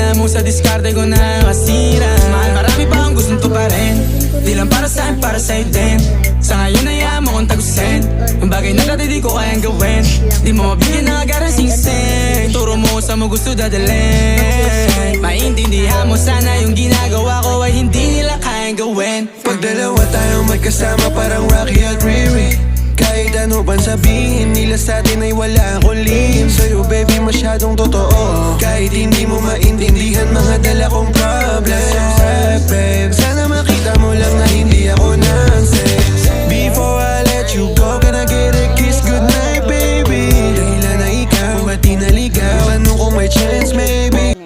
Alam mo sa diskarte ko nakasira. Mahal, marami pa ang gustong tuparin. Di lang para sa'kin, para sa'yo din. Sa ngayon hayaan mo kong tagusin yung bagay na dati di ko kayang gawin. Di mo mabigyan ng agarang singsing. Turo mo sa mo gusto dadalhin. Maintindihan mo sana yung ginagawa ko ay hindi nila kayang gawin. Pag dalawa tayong magkasama parang Rocky at Riri. Kahit ano bang sabihin nila sa atin ay wala akong lihim. Sa'yo baby masyadong totoo. Kahit hindi mo